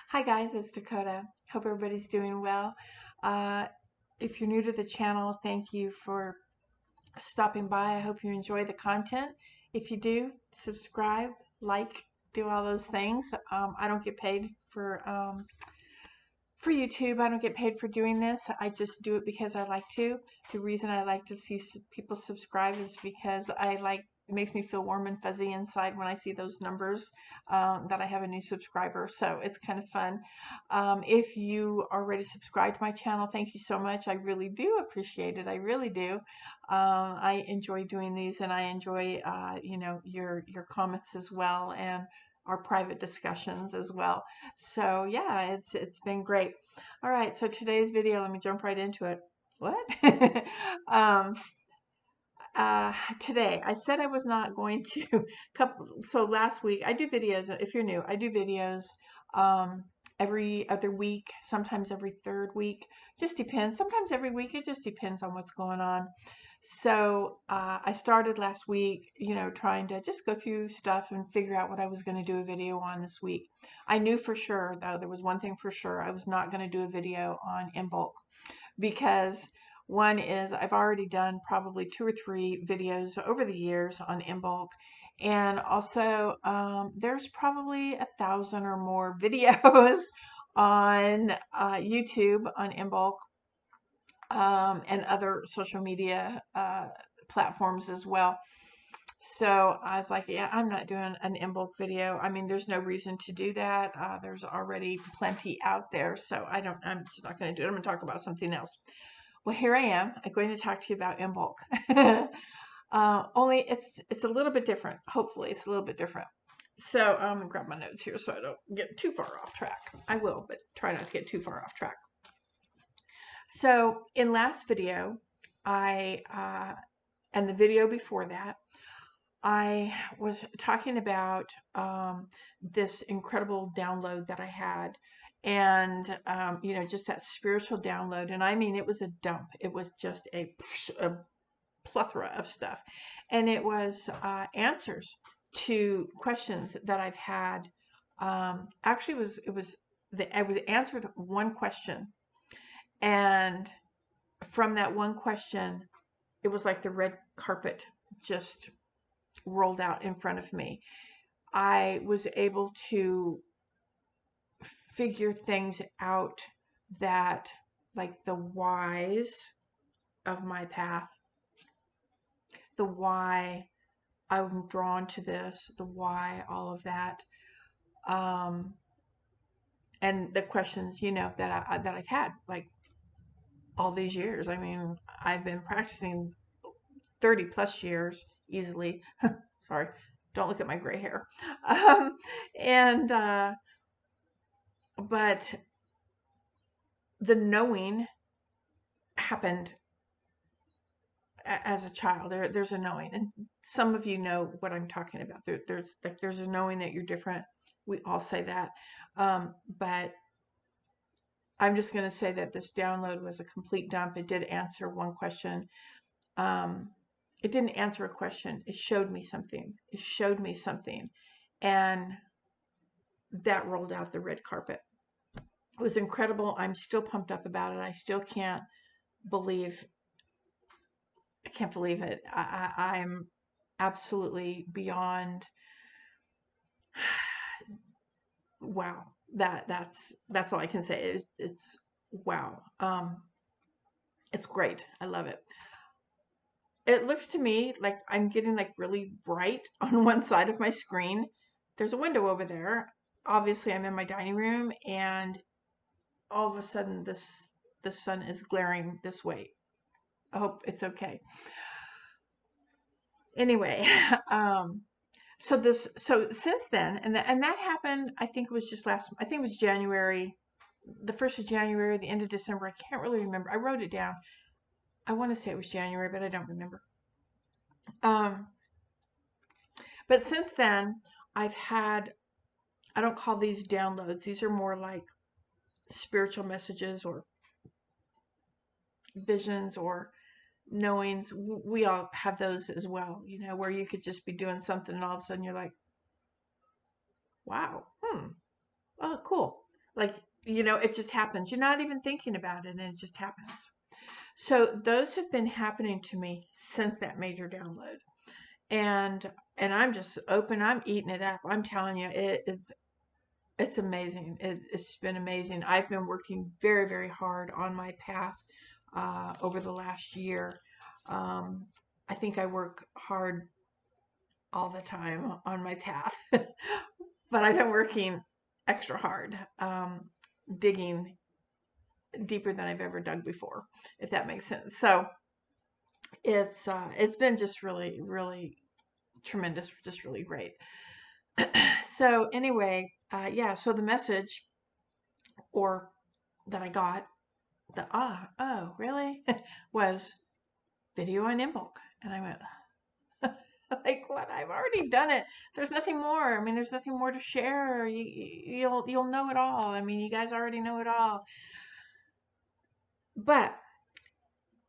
Hi guys, it's Dakota. Hope everybody's doing well. Uh, if you're new to the channel, thank you for stopping by. I hope you enjoy the content. If you do, subscribe, like, do all those things. I don't get paid for YouTube. I don't get paid for doing this. I just do it because I like to. The reason I like to see people subscribe is because it makes me feel warm and fuzzy inside when I see those numbers that I have a new subscriber. So it's kind of fun. If you are already subscribed to my channel, thank you so much. I really do appreciate it. I really do. I enjoy doing these, and I enjoy your comments as well, and our private discussions as well. So yeah, it's been great. All right, so today's video, let me jump right into it. What? um, Today I said I was not going to so last week I do videos. If you're new, I do videos um, every other week, sometimes every third week. Just depends. Sometimes every week. It just depends on what's going on. So I started last week, trying to just go through stuff and figure out what I was going to do a video on this week. I knew for sure, though, there was one thing for sure. I was not going to do a video on Imbolc because one is I've already done probably 2 or 3 videos over the years on Imbolc, and also there's probably 1,000 or more videos on YouTube on Imbolc and other social media platforms as well. So I was like, yeah, I'm not doing an Imbolc video. I mean, there's no reason to do that. There's already plenty out there. So I'm just not going to do it. I'm going to talk about something else. Well, here I am. I'm going to talk to you about Imbolc. Only it's a little bit different. Hopefully, it's a little bit different. So I'm going to grab my notes here so I don't get too far off track. I will, but try not to get too far off track. So in last video, and the video before that, I was talking about this incredible download that I had, and just that spiritual download. And I mean, it was a dump. It was just a plethora of stuff, and it was answers to questions that I've had. Actually, I was answered one question, and from that one question, it was like the red carpet just rolled out in front of me. I was able to figure things out that, like, the whys of my path, the why I'm drawn to this, the why all of that, and the questions, that I've had, like, all these years. I mean, I've been practicing 30 plus years easily. Sorry, don't look at my gray hair. And but the knowing happened as a child. There's a knowing, and some of you know what I'm talking about. There's a knowing that you're different. We all say that, but I'm just going to say that this download was a complete dump. It did answer one question. It didn't answer a question. It showed me something. It showed me something, and that rolled out the red carpet. It was incredible. I'm still pumped up about it. I still can't believe. I can't believe it. I'm absolutely beyond. Wow. That's all I can say. It's wow. It's great. I love it. It looks to me like I'm getting like really bright on one side of my screen. There's a window over there. Obviously, I'm in my dining room, and all of a sudden, the sun is glaring this way. I hope it's okay. Anyway, so since then, and that happened. I think it was just I think it was January, the 1st of January, the end of December. I can't really remember. I wrote it down. I want to say it was January, but I don't remember. Um, but since then, I've had, I don't call these downloads. These are more like spiritual messages or visions or knowings. We all have those as well, where you could just be doing something and all of a sudden you're like, wow, oh, cool. Like, it just happens. You're not even thinking about it and it just happens. So those have been happening to me since that major download. And I'm just open. I'm eating it up. I'm telling you, it's amazing. It's been amazing. I've been working very, very hard on my path over the last year. Um, I think I work hard all the time on my path, but I've been working extra hard, digging deeper than I've ever dug before, if that makes sense. So it's been just really, really tremendous, just really great. So anyway, yeah. So the message, or that I got, oh, really, was video on Imbolc, and I went, like, what? I've already done it. There's nothing more. I mean, there's nothing more to share. You'll know it all. I mean, you guys already know it all. But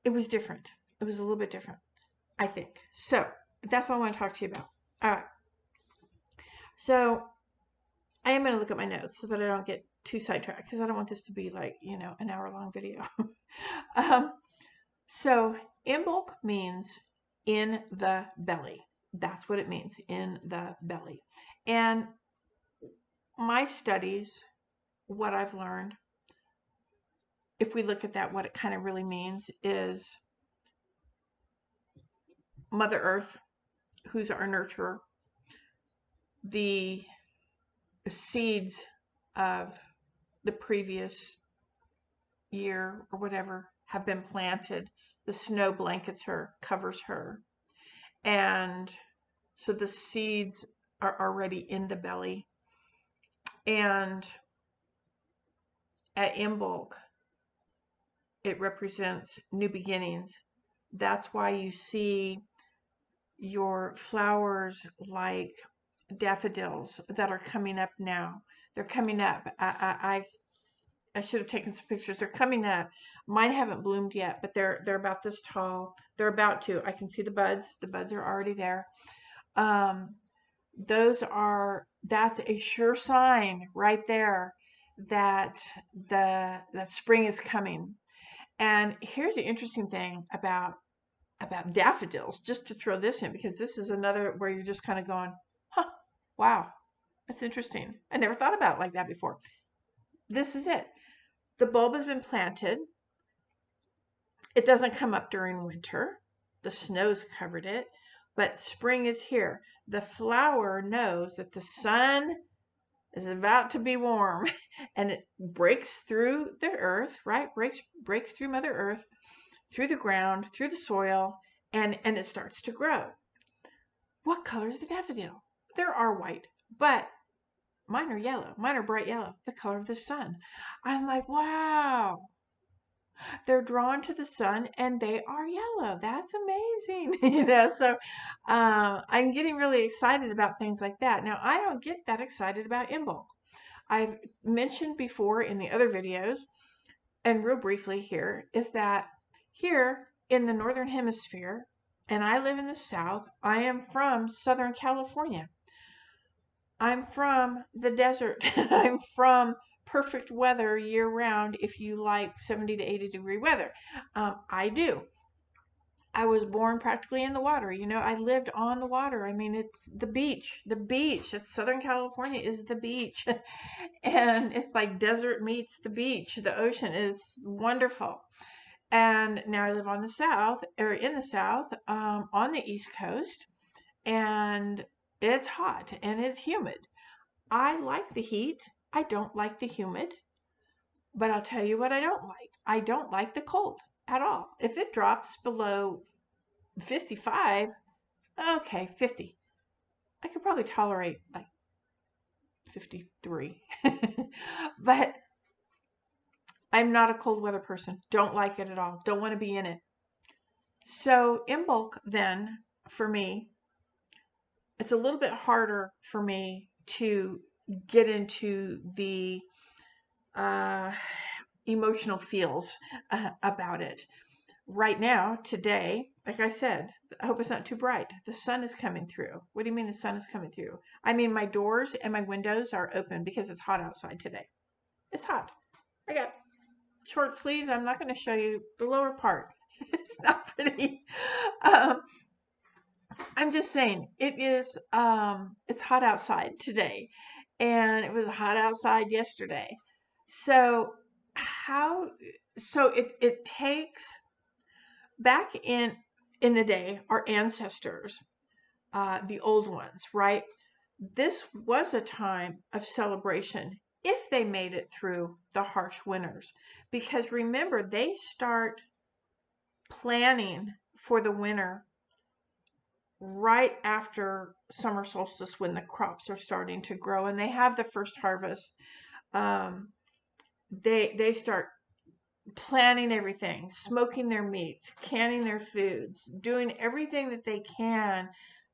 it was different. It was a little bit different, I think. So that's what I want to talk to you about. All right. So I am going to look at my notes so that I don't get too sidetracked, because I don't want this to be like, an hour-long video. um, so Imbolc means in the belly. That's what it means, in the belly. And my studies, what I've learned, if we look at that, what it kind of really means is Mother Earth, who's our nurturer, the seeds of the previous year or whatever have been planted. The snow blankets her, covers her. And so the seeds are already in the belly. And at Imbolc, it represents new beginnings. That's why you see your flowers like daffodils that are coming up now. They're coming up. I should have taken some pictures. They're coming up. Mine haven't bloomed yet, but they're about this tall. They're about to. I can see the buds. The buds are already there. Um, that's a sure sign right there that that spring is coming. And here's the interesting thing about daffodils, just to throw this in, because this is another where you're just kind of going, huh, wow, that's interesting. I never thought about it like that before. This is it. The bulb has been planted. It doesn't come up during winter. The snow's covered it, but spring is here. The flower knows that the sun is about to be warm, and it breaks through the earth, right? Breaks through Mother Earth, through the ground, through the soil, and it starts to grow. What color is the daffodil? There are white, but mine are yellow. Mine are bright yellow, the color of the sun. I'm like, wow. They're drawn to the sun and they are yellow. That's amazing. So I'm getting really excited about things like that. Now, I don't get that excited about Imbolc. I've mentioned before in the other videos, and real briefly here, is that here in the Northern Hemisphere, and I live in the South, I am from Southern California. I'm from the desert. I'm from perfect weather year round if you like 70 to 80 degree weather. I do. I was born practically in the water. I lived on the water. I mean, it's the beach. The beach. It's Southern California is the beach. And it's like desert meets the beach. The ocean is wonderful. And now I live on the south, or in the south, on the East Coast, and it's hot and it's humid. I like the heat. I don't like the humid. But I'll tell you what I don't like. I don't like the cold at all. If it drops below 55, okay, 50. I could probably tolerate like 53. But I'm not a cold weather person. Don't like it at all. Don't want to be in it. So Imbolc then, for me, it's a little bit harder for me to get into the emotional feels about it. Right now, today, like I said, I hope it's not too bright. The sun is coming through. What do you mean the sun is coming through? I mean, my doors and my windows are open because it's hot outside today. It's hot. I got short sleeves. I'm not going to show you the lower part. It's not pretty. Um, I'm just saying it is. It's hot outside today, and it was hot outside yesterday. So how? So it takes back in the day our ancestors, the old ones, right? This was a time of celebration if they made it through the harsh winters, because remember they start planning for the winter right after summer solstice when the crops are starting to grow and they have the first harvest. um, they start planning everything, smoking their meats, canning their foods, doing everything that they can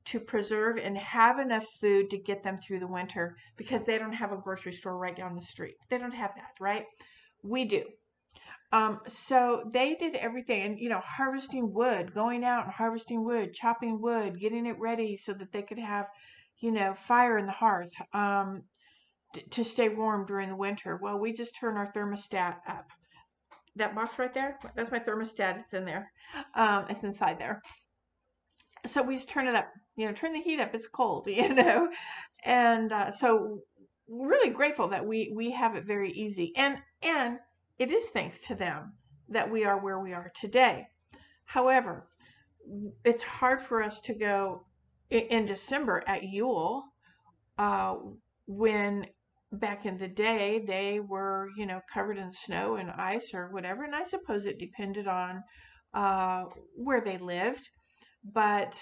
to preserve and have enough food to get them through the winter, because they don't have a grocery store right down the street. They don't have that, right? We do. So they did everything, and harvesting wood, going out and harvesting wood, chopping wood, getting it ready so that they could have, fire in the hearth, to stay warm during the winter. Well, we just turn our thermostat up. That box right there, that's my thermostat. It's in there. It's inside there. So we just turn it up. Turn the heat up. It's cold. And so we're really grateful that we have it very easy, and it is thanks to them that we are where we are today. However, it's hard for us to go in December at Yule, uh, when back in the day they were, covered in snow and ice or whatever. And I suppose it depended on uh, where they lived. But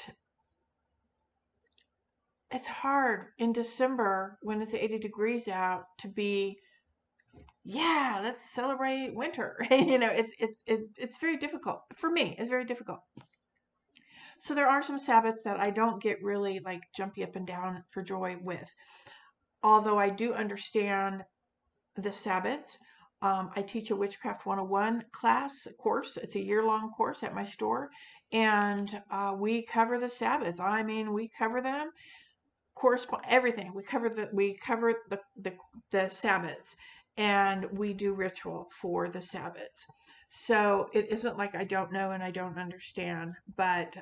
it's hard in December when it's 80 degrees out to be, yeah, let's celebrate winter. It's very difficult for me. It's very difficult. So there are some Sabbats that I don't get really like jumpy up and down for joy with. Although I do understand the Sabbath. I teach a Witchcraft 101 course. It's a year-long course at my store, and we cover the Sabbaths. I mean, we cover them, correspond everything. We cover the Sabbaths, and we do ritual for the Sabbaths. So it isn't like I don't know and I don't understand, but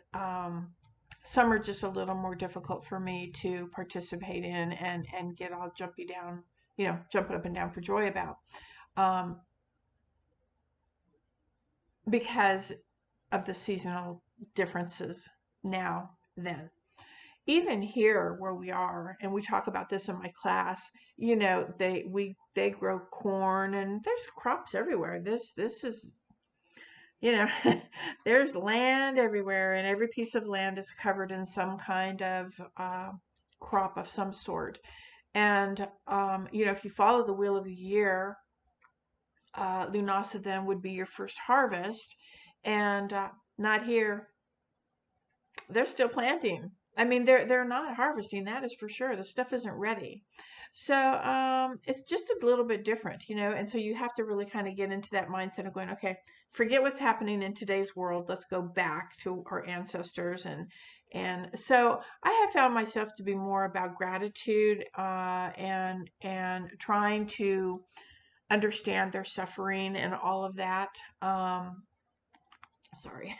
some are just a little more difficult for me to participate in and get all jumpy down, jumping up and down for joy about, um, because of the seasonal differences now then. Even here where we are, and we talk about this in my class, they grow corn and there's crops everywhere. This is, you know, there's land everywhere, and every piece of land is covered in some kind of crop of some sort. And if you follow the wheel of the year, Lunasa then would be your first harvest, and not here. They're still planting. I mean, they're not harvesting, that is for sure. The stuff isn't ready. So it's just a little bit different, and so you have to really kind of get into that mindset of going, okay, forget what's happening in today's world. Let's go back to our ancestors. And so I have found myself to be more about gratitude, and trying to understand their suffering and all of that. Sorry,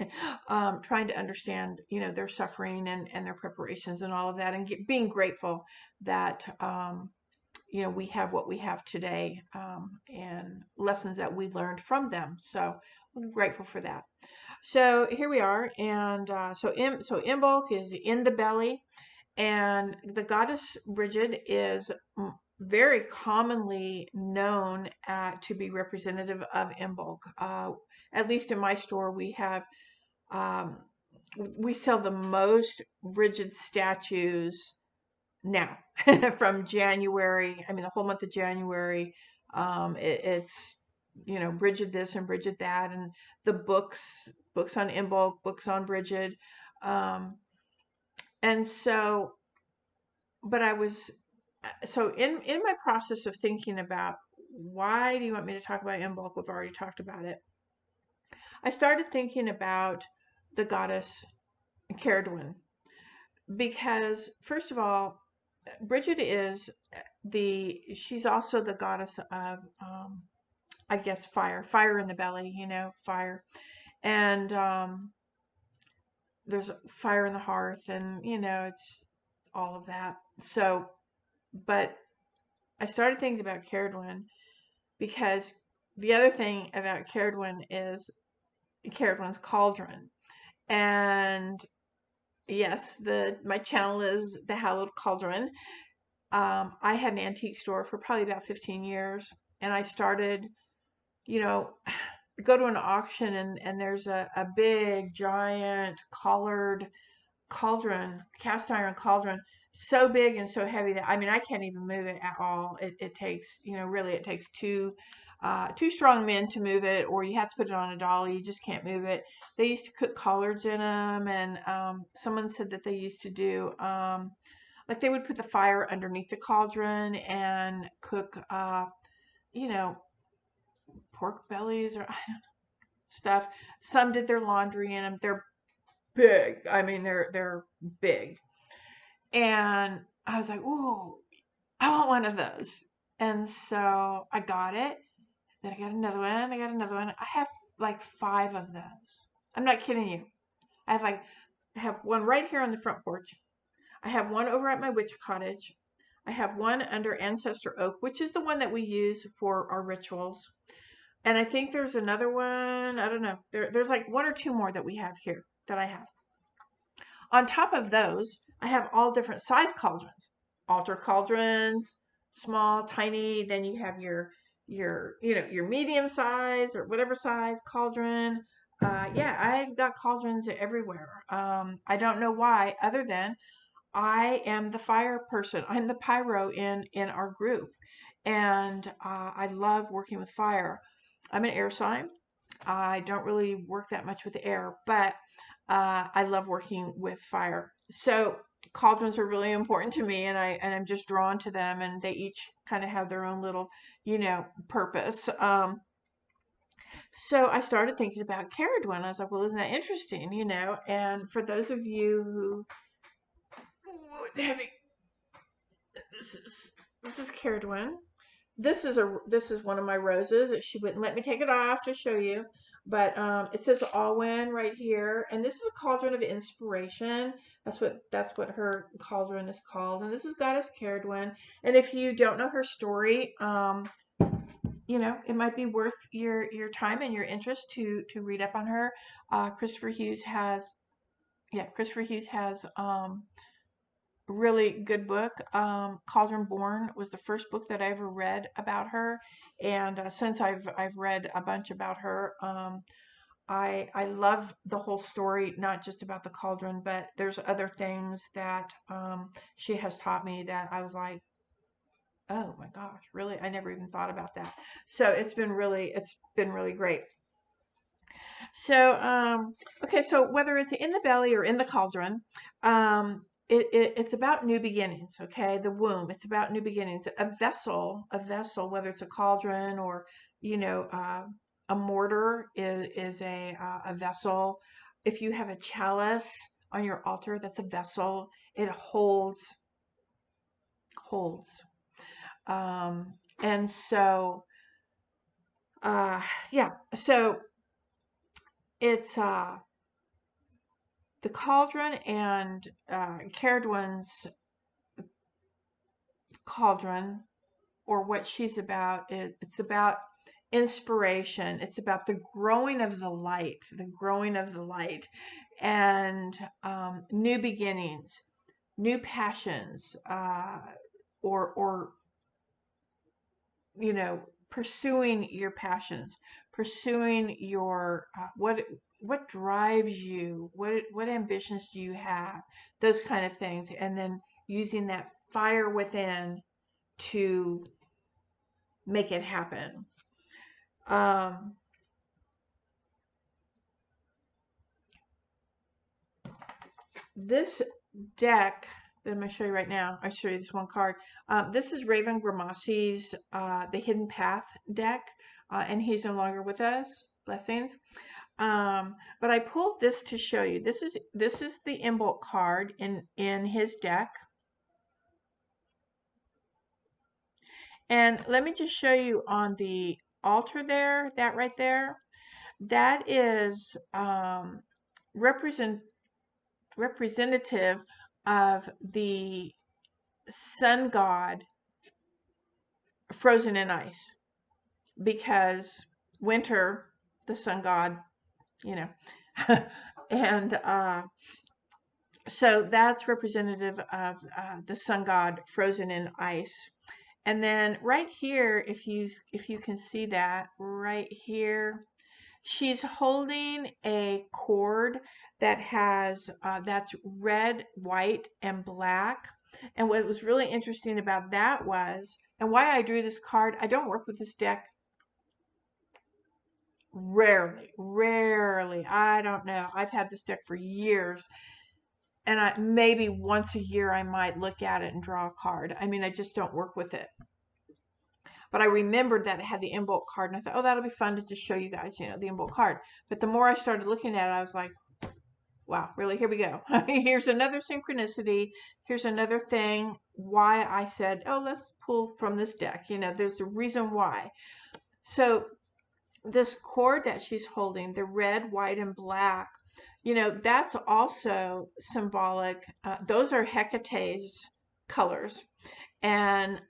trying to understand, their suffering and their preparations and all of that, and being grateful that, we have what we have today, and lessons that we learned from them. So I'm grateful for that. So here we are, and so Imbolc is in the belly, and the goddess Bridget is very commonly known to be representative of Imbolc. At least in my store, um, we sell the most Bridget statues now from January. I mean, the whole month of January. It's Bridget this and Bridget that, and the books on Imbolc, books on Bridget, and so. But I was so in my process of thinking about, why do you want me to talk about Imbolc? We've already talked about it. I started thinking about the goddess Caradwyn, because first of all, Bridget is she's also the goddess of, I guess, fire in the belly, fire. And there's fire in the hearth, and it's all of that. So, but I started thinking about Caradwen because the other thing about Caradwen is Caradwen's cauldron. And yes, my channel is the Hallowed Cauldron. I had an antique store for probably about 15 years, and I started, you know, go to an auction, and there's a big, giant, collared cauldron, cast iron cauldron, so big and so heavy that, I mean, I can't even move it at all. It takes, really, it takes two strong men to move it, or you have to put it on a dolly. You just can't move it. They used to cook collards in them, and someone said that they used to do, like they would put the fire underneath the cauldron and cook, you know, pork bellies or stuff. Some did their laundry in them. They're big. I mean, they're big. And I was like, ooh, I want one of those. And so I got it. Then I got another one. I got another one. I have like 5 of those. I'm not kidding you. I have one right here on the front porch. I have one over at my witch cottage. I have one under ancestor oak, which is the one that we use for our rituals. And I think there's another one. I don't know. There's like 1 or 2 more that we have here that I have. On top of those, I have all different size cauldrons. Altar cauldrons, small, tiny. Then you have your medium size or whatever size cauldron. Yeah, I've got cauldrons everywhere. I don't know why, other than I am the fire person. I'm the pyro in our group, and I love working with fire. I'm an air sign. I don't really work that much with air, but I love working with fire. So cauldrons are really important to me, and I'm just drawn to them, and they each kind of have their own little, purpose. So I started thinking about Caradwen. I was like, well, isn't that interesting, And for those of you who having this is Caradwen. This is one of my roses. She wouldn't let me take it off to show you, but it says Alwyn right here, and this is a cauldron of inspiration. That's what her cauldron is called, and this is Goddess Caradwen. And if you don't know her story, it might be worth your time and your interest to read up on her. Christopher Hughes has, yeah, Christopher Hughes has really good book. Cauldron Born was the first book that I ever read about her, and since I've read a bunch about her, I love the whole story, not just about the cauldron, but there's other things that she has taught me that I was like, oh my gosh, really? I never even thought about that. So it's been really great. So, okay, so whether it's in the belly or in the cauldron, it's about new beginnings, okay? The womb, it's about new beginnings. A vessel, whether it's a cauldron or, a mortar is a vessel. If you have a chalice on your altar, that's a vessel. It holds. And so, yeah, so it's, the cauldron and Caradwen's cauldron, or what she's about, it's about inspiration. It's about the growing of the light, and new beginnings, new passions, or pursuing your passions, pursuing your what drives you, what ambitions do you have, those kind of things, and then using that fire within to make it happen. Um, this deck that I'm going to show you right now, I'll show you this one card. This is Raven Gramasi's The Hidden Path deck, and he's no longer with us. Blessings. But I pulled this to show you. This is the Imbolc card in his deck. And let me just show you on the altar there, that right there, that is represent representative of the sun god frozen in ice, because winter, the sun god, you know, and so that's representative of the sun god frozen in ice. And then right here, if you can see that right here, she's holding a cord that has that's red, white, and black. And what was really interesting about that was, and why I drew this card, I don't work with this deck. Rarely. I don't know. I've had this deck for years, and maybe once a year I might look at it and draw a card. I mean, I just don't work with it. But I remembered that it had the Imbolc card, and I thought, oh, that'll be fun to just show you guys, the Imbolc card. But the more I started looking at it, I was like, wow, really? Here we go. Here's another synchronicity. Here's another thing why I said, oh, let's pull from this deck. There's a reason why. So this cord that she's holding, the red, white, and black, that's also symbolic. Those are Hecate's colors. And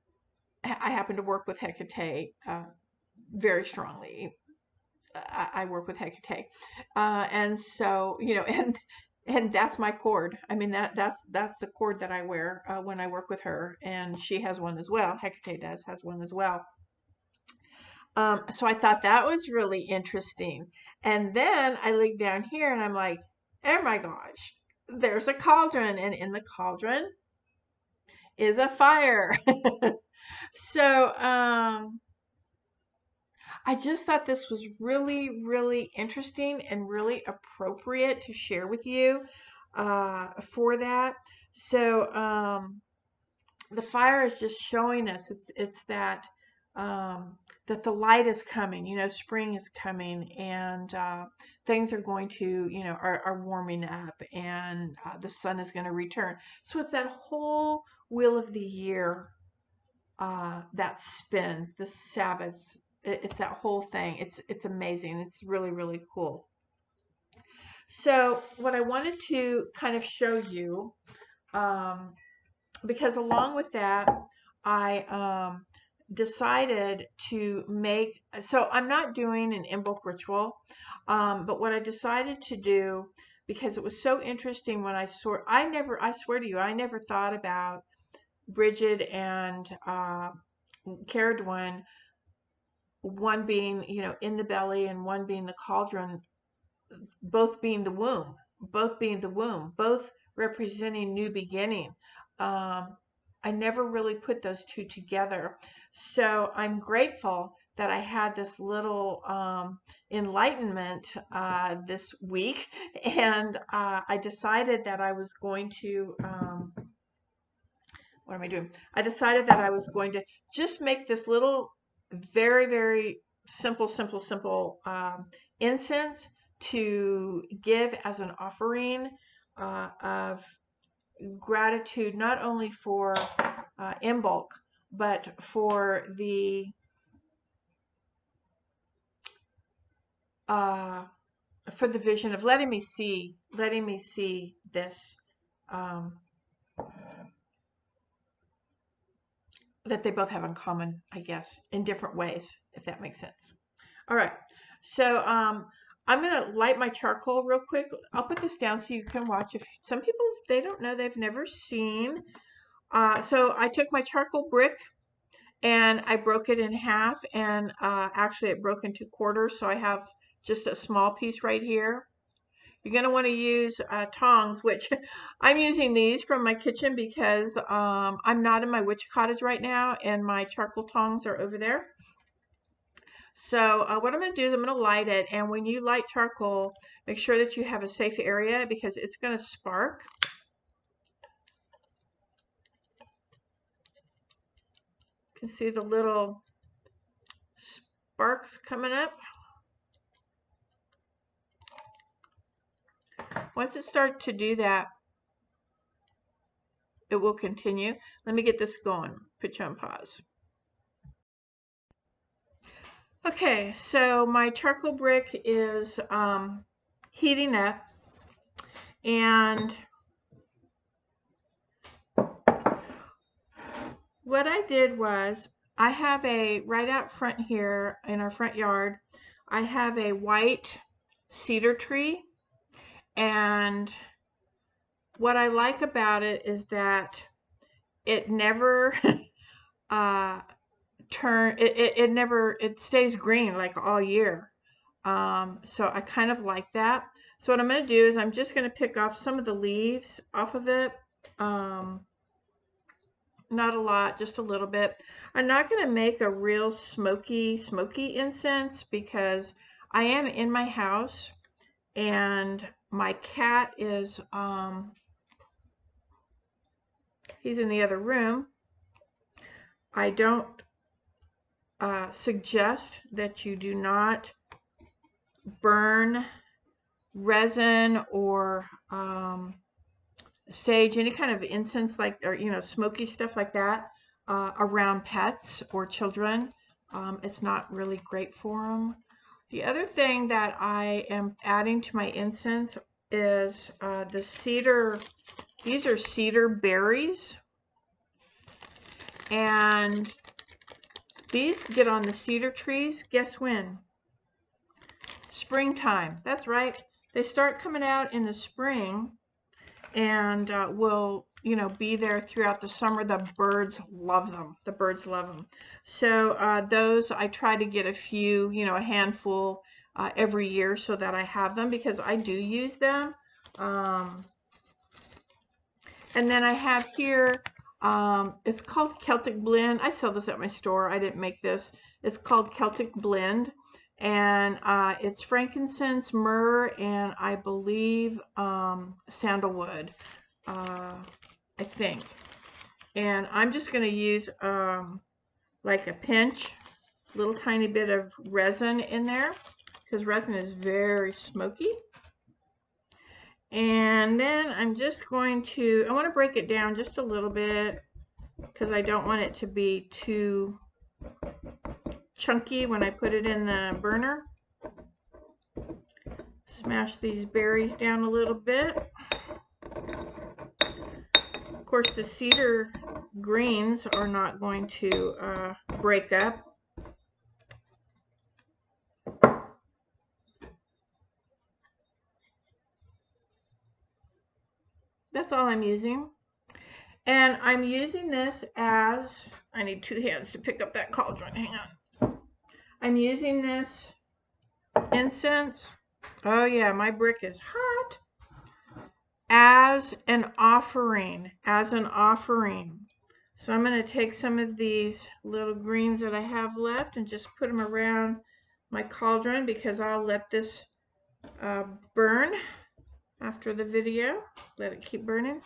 I happen to work with Hecate very strongly. I work with Hecate, and so and that's my cord. I mean that's the cord that I wear when I work with her, and she has one as well. Hecate has one as well. So I thought that was really interesting, and then I look down here and I'm like, oh my gosh, there's a cauldron, and in the cauldron is a fire. So I just thought this was really, really interesting and really appropriate to share with you for that. So the fire is just showing us it's that that the light is coming. Spring is coming, and things are going to are warming up, and the sun is going to return. So it's that whole wheel of the year that spins, the Sabbaths. It's that whole thing. It's amazing. It's really, really cool. So what I wanted to kind of show you, because along with that, I decided to make, so I'm not doing an Imbolc ritual, but what I decided to do, because it was so interesting when I swear to you, I never thought about Bridget and Caradwin, one being, in the belly, and one being the cauldron, both being the womb, both representing new beginning. I never really put those two together. So I'm grateful that I had this little enlightenment this week, and I decided that I was going to, what am I doing? I decided that I was going to just make this little, very, very simple incense to give as an offering of gratitude, not only for Imbolc, but uh, for the vision of letting me see this, um, that they both have in common, I guess, in different ways, if that makes sense. All right, so I'm gonna light my charcoal real quick. I'll put this down so you can watch. If some people, they don't know, they've never seen. So I took my charcoal brick and I broke it in half, and actually it broke into quarters, so I have just a small piece right here. You're going to want to use tongs, which I'm using these from my kitchen because I'm not in my witch cottage right now, and my charcoal tongs are over there. So what I'm going to do is I'm going to light it, and when you light charcoal, make sure that you have a safe area because it's going to spark. You can see the little sparks coming up. Once it starts to do that, it will continue. Let me get this going. Put you on pause. Okay, so my charcoal brick is heating up, and what I did was I have right out front here in our front yard, I have a white cedar tree, and what I like about it is that it never uh, it stays green like all year. So I kind of like that. So what I'm going to do is I'm just going to pick off some of the leaves off of it. Um, Not a lot, just a little bit. I'm not going to make a real smoky incense because I am in my house and my cat is, he's in the other room. I don't suggest that you do not burn resin or sage, any kind of incense like, or smoky stuff like that around pets or children. It's not really great for them. The other thing that I am adding to my incense is the cedar. These are cedar berries, and these get on the cedar trees. Guess when? Springtime. That's right. They start coming out in the spring, and will be there throughout the summer. The birds love them. The birds love them. So those I try to get a few, a handful every year so that I have them because I do use them. And then I have here, it's called Celtic Blend. I sell this at my store. I didn't make this. It's called Celtic Blend. And it's frankincense, myrrh, and I believe sandalwood, I think. And I'm just going to use like a pinch, little tiny bit of resin in there because resin is very smoky. And then I'm just going to, I want to break it down just a little bit because I don't want it to be too chunky when I put it in the burner. Smash these berries down a little bit. Of course, the cedar greens are not going to break up. That's all I'm using. And I'm using this as, I need two hands to pick up that cauldron, hang on. I'm using this incense, oh yeah, my brick is hot, as an offering, So I'm going to take some of these little greens that I have left and just put them around my cauldron because I'll let this burn after the video, let it keep burning.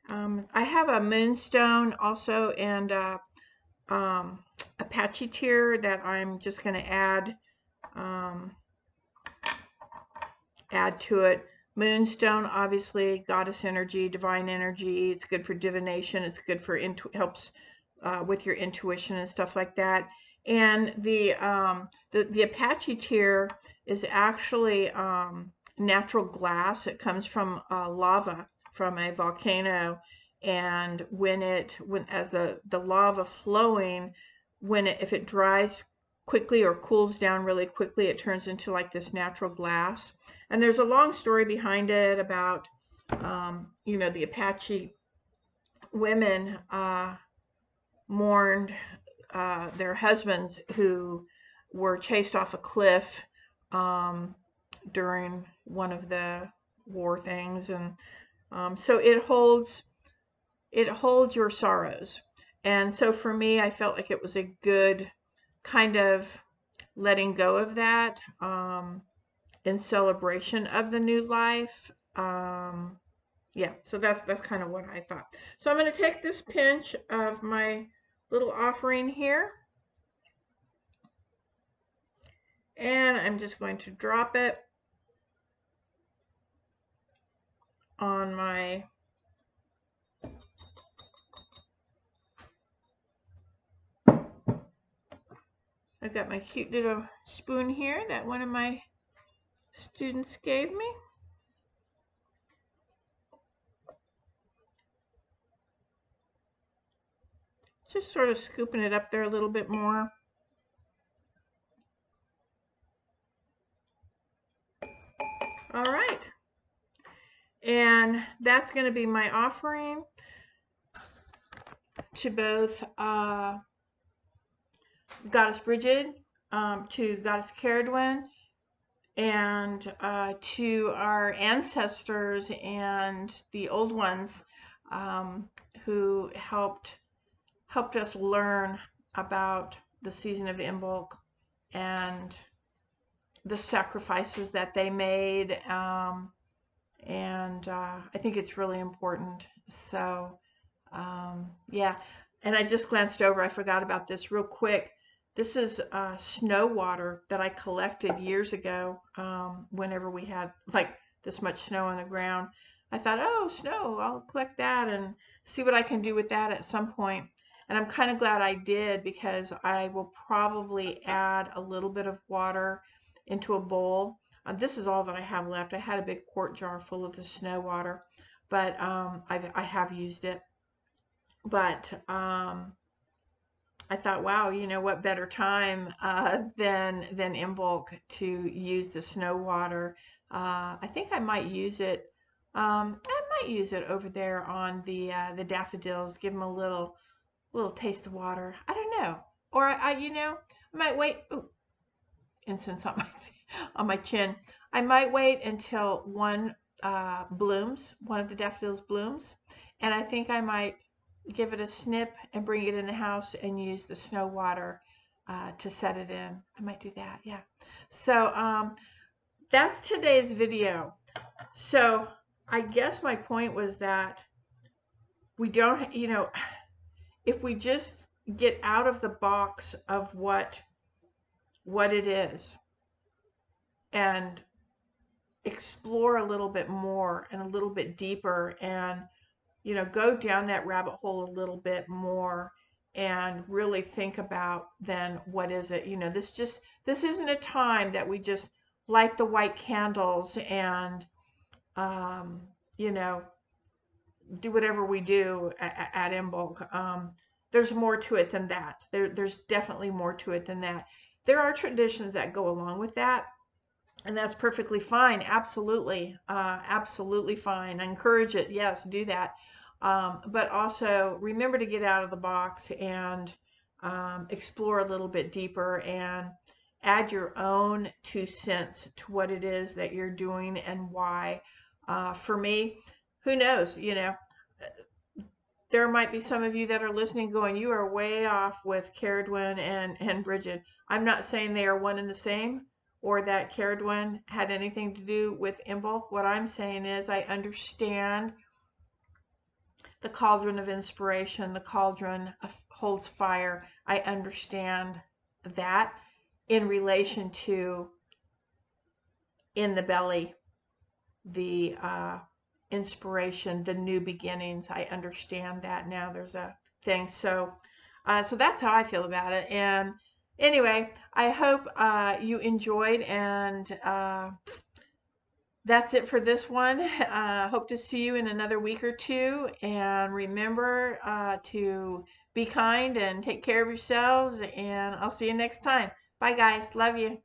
I have a moonstone also and Apache tear that I'm just going to add to it. Moonstone, obviously, goddess energy, divine energy. It's good for divination. It's good for helps with your intuition and stuff like that. And the Apache tear is actually natural glass. It comes from lava from a volcano, and as the lava flowing, if it dries quickly or cools down really quickly, it turns into like this natural glass. And there's a long story behind it about the Apache women mourned their husbands who were chased off a cliff during one of the war things, and so it holds your sorrows. And so for me, I felt like it was a good kind of letting go of that in celebration of the new life. Yeah, so that's kind of what I thought. So I'm going to take this pinch of my little offering here, and I'm just going to drop it on my I've got my cute little spoon here that one of my students gave me. Just sort of scooping it up there a little bit more. All right. And that's going to be my offering to both Goddess Bridget, to Goddess Caradwyn, and to our ancestors and the old ones who helped us learn about the season of Imbolc and the sacrifices that they made. And I think it's really important. So, yeah. And I just glanced over, I forgot about this real quick. This is snow water that I collected years ago whenever we had like this much snow on the ground. I thought, oh, snow, I'll collect that and see what I can do with that at some point. And I'm kind of glad I did, because I will probably add a little bit of water into a bowl. This is all that I have left. I had a big quart jar full of the snow water, but I have used it. But I thought, wow, you know what better time than Imbolc to use the snow water. I think I might use it. I might use it over there on the daffodils. Give them a little taste of water. I don't know. Or I might wait. Ooh, incense on my on my chin. I might wait until one blooms, one of the daffodils blooms, and I think I might give it a snip and bring it in the house and use the snow water to set it in. I might do that, yeah. So that's today's video. So I guess my point was that we don't, if we just get out of the box of what it is and explore a little bit more and a little bit deeper, and go down that rabbit hole a little bit more and really think about then what is it. This isn't a time that we just light the white candles and um, you know do whatever we do at Imbolc. There's more to it than that. There's definitely more to it than that. There are traditions that go along with that, and that's perfectly fine. Absolutely. Absolutely fine. I encourage it. Yes, do that. But also remember to get out of the box and explore a little bit deeper and add your own 2 cents to what it is that you're doing and why. For me, who knows, there might be some of you that are listening going, you are way off with Caradwyn and Bridget. I'm not saying they are one and the same, or that Caradwyn had anything to do with Imbolc. What I'm saying is I understand the cauldron of inspiration, the cauldron holds fire. I understand that in relation to in the belly, the inspiration, the new beginnings. I understand that now. There's a thing. So that's how I feel about it. And anyway, I hope you enjoyed, and that's it for this one. Hope to see you in another week or two. And remember to be kind and take care of yourselves. And I'll see you next time. Bye, guys. Love you.